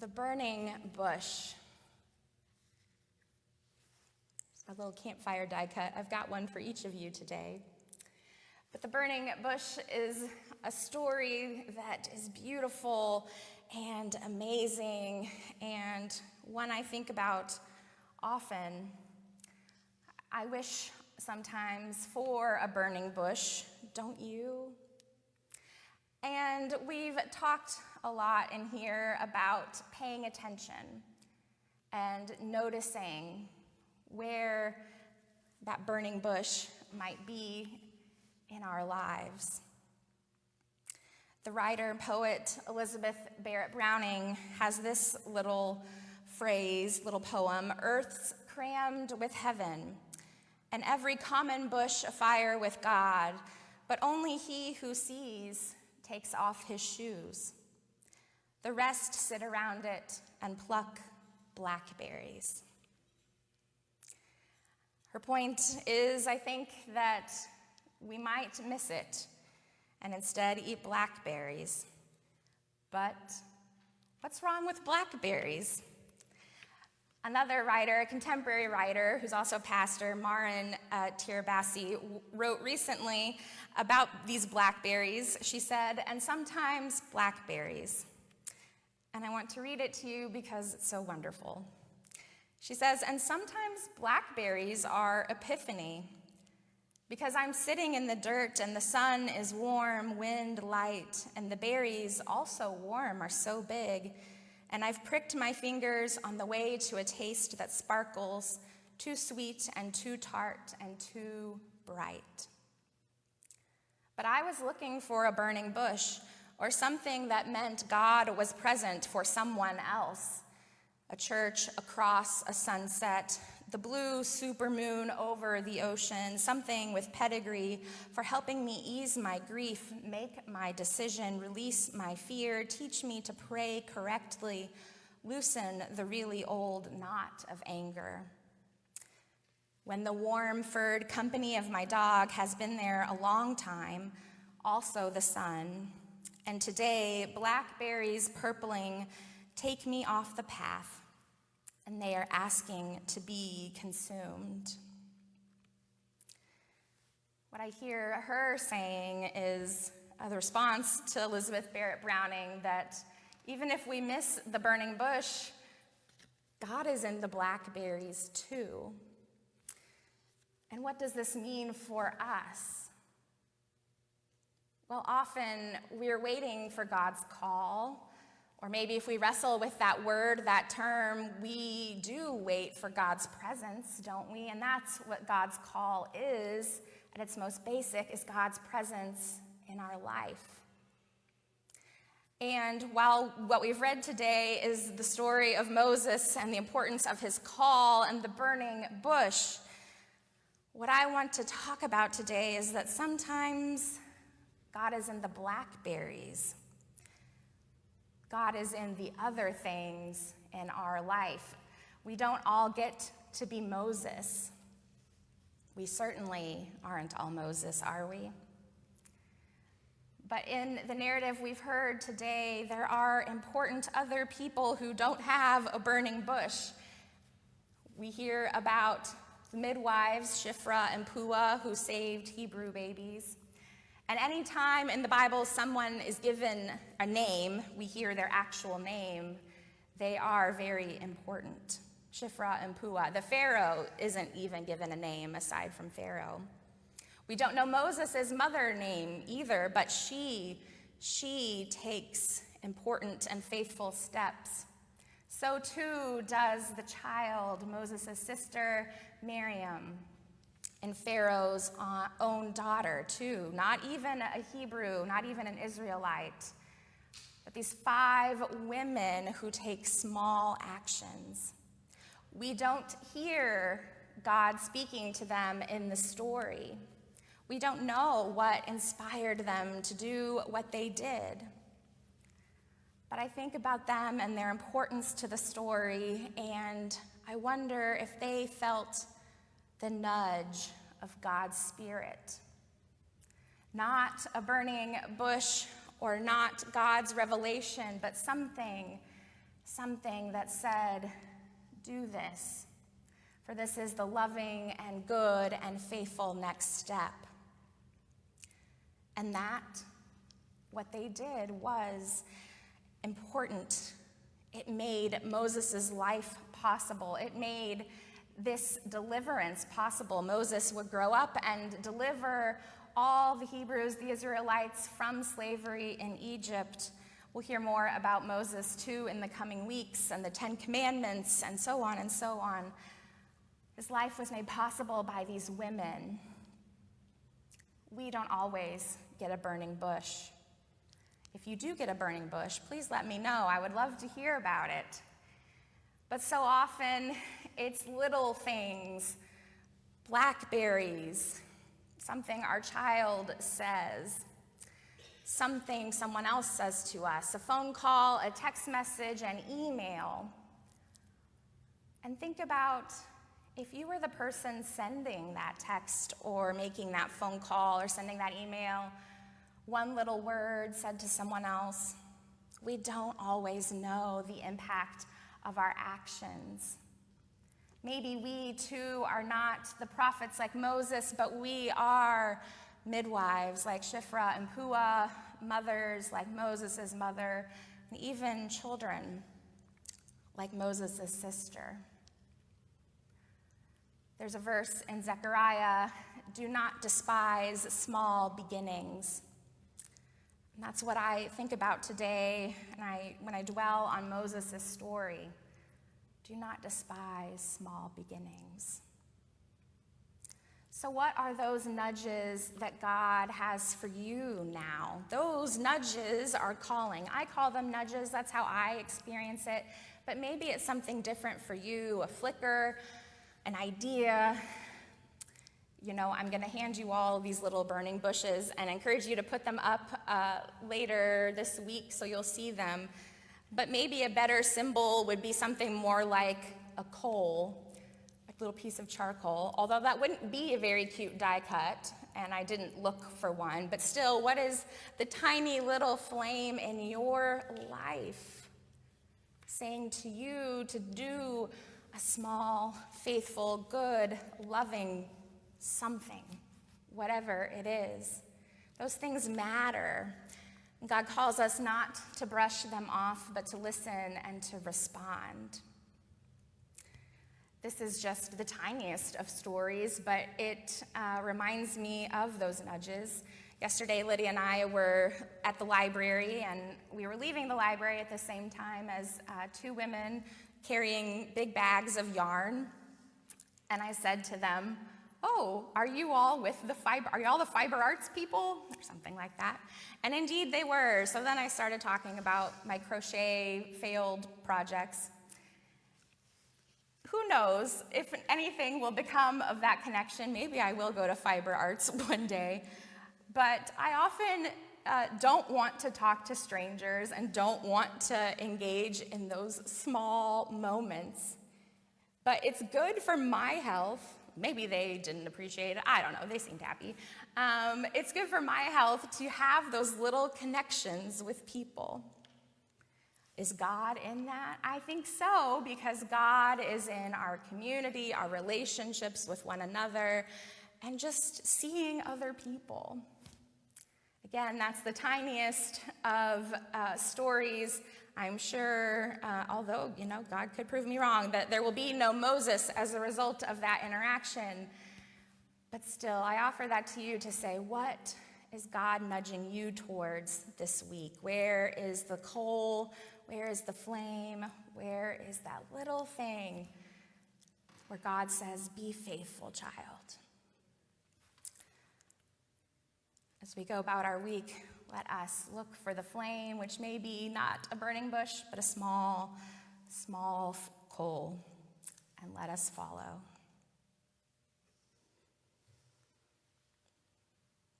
The burning bush. A little campfire die cut. I've got one for each of you today. But the burning bush is a story that is beautiful and amazing, and one I think about often. I wish sometimes for a burning bush, don't you? And we've talked a lot in here about paying attention and noticing where that burning bush might be in our lives. The writer and poet Elizabeth Barrett Browning has this little phrase, little poem: "Earth's crammed with heaven, and every common bush afire with God, but only he who sees takes off his shoes. The rest sit around it and pluck blackberries." Her point is, I think, that we might miss it and instead eat blackberries. But what's wrong with blackberries? Another writer, a contemporary writer, who's also a pastor, Marin Tirabassi, wrote recently about these blackberries. She said, "And sometimes blackberries." And I want to read it to you because it's so wonderful. She says, "And sometimes blackberries are epiphany, because I'm sitting in the dirt and the sun is warm, wind light, and the berries, also warm, are so big. And I've pricked my fingers on the way to a taste that sparkles, too sweet and too tart and too bright. But I was looking for a burning bush, or something that meant God was present for someone else. A church across a sunset, the blue supermoon over the ocean, something with pedigree for helping me ease my grief, make my decision, release my fear, teach me to pray correctly, loosen the really old knot of anger. When the warm-furred company of my dog has been there a long time, also the sun, and today blackberries purpling take me off the path, and they are asking to be consumed." What I hear her saying is a response to Elizabeth Barrett Browning that even if we miss the burning bush, God is in the blackberries too. And what does this mean for us? Well, often we're waiting for God's call. Or maybe if we wrestle with that word, that term, we do wait for God's presence, don't we? And that's what God's call is, at its most basic, is God's presence in our life. And while what we've read today is the story of Moses and the importance of his call and the burning bush, what I want to talk about today is that sometimes God is in the blackberries. God is in the other things in our life. We don't all get to be Moses. We certainly aren't all Moses, are we? But in the narrative we've heard today, there are important other people who don't have a burning bush. We hear about the midwives, Shiphrah and Puah, who saved Hebrew babies. And any time in the Bible someone is given a name, we hear their actual name, they are very important. Shiphrah and Puah. The Pharaoh isn't even given a name aside from Pharaoh. We don't know Moses' mother name either, but she takes important and faithful steps. So too does the child, Moses' sister, Miriam. And Pharaoh's own daughter, too. Not even a Hebrew, not even an Israelite. But these 5 women who take small actions. We don't hear God speaking to them in the story. We don't know what inspired them to do what they did. But I think about them and their importance to the story, and I wonder if they felt the nudge of God's Spirit. Not a burning bush or not God's revelation, but something something that said, do this, for this is the loving and good and faithful next step. And that, what they did, was important. It made Moses' life possible. It made this deliverance possible. Moses would grow up and deliver all the Hebrews, the Israelites, from slavery in Egypt. We'll hear more about Moses, too, in the coming weeks, and the 10 Commandments, and so on and so on. His life was made possible by these women. We don't always get a burning bush. If you do get a burning bush, please let me know. I would love to hear about it. But so often, it's little things, blackberries, something our child says, something someone else says to us, a phone call, a text message, an email. And think about if you were the person sending that text or making that phone call or sending that email, one little word said to someone else. We don't always know the impact of our actions. Maybe we too are not the prophets like Moses, but we are midwives like Shiphrah and Puah, mothers like Moses' mother, and even children like Moses' sister. There's a verse in Zechariah, do not despise small beginnings. And that's what I think about today when I dwell on Moses' story. Do not despise small beginnings. So what are those nudges that God has for you now? Those nudges are calling. I call them nudges. That's how I experience it. But maybe it's something different for you, a flicker, an idea. You know, I'm going to hand you all these little burning bushes and encourage you to put them up later this week so you'll see them. But maybe a better symbol would be something more like a coal, like a little piece of charcoal, although that wouldn't be a very cute die cut, and I didn't look for one. But still, what is the tiny little flame in your life saying to you to do a small, faithful, good, loving something, whatever it is? Those things matter. God calls us not to brush them off, but to listen and to respond. This is just the tiniest of stories, but it reminds me of those nudges. Yesterday, Lydia and I were at the library, and we were leaving the library at the same time as two women carrying big bags of yarn. And I said to them, oh, are you all the fiber arts people? Or something like that. And indeed they were. So then I started talking about my crochet failed projects. Who knows if anything will become of that connection. Maybe I will go to fiber arts one day. But I often don't want to talk to strangers and don't want to engage in those small moments. But it's good for my health. Maybe they didn't appreciate it. I don't know. They seemed happy. It's good for my health to have those little connections with people. Is God in that? I think so, because God is in our community, our relationships with one another, and just seeing other people. Again, that's the tiniest of stories. I'm sure, although, God could prove me wrong, that there will be no Moses as a result of that interaction. But still, I offer that to you to say, what is God nudging you towards this week? Where is the coal? Where is the flame? Where is that little thing where God says, be faithful, child? As we go about our week, let us look for the flame, which may be not a burning bush, but a small coal, and let us follow.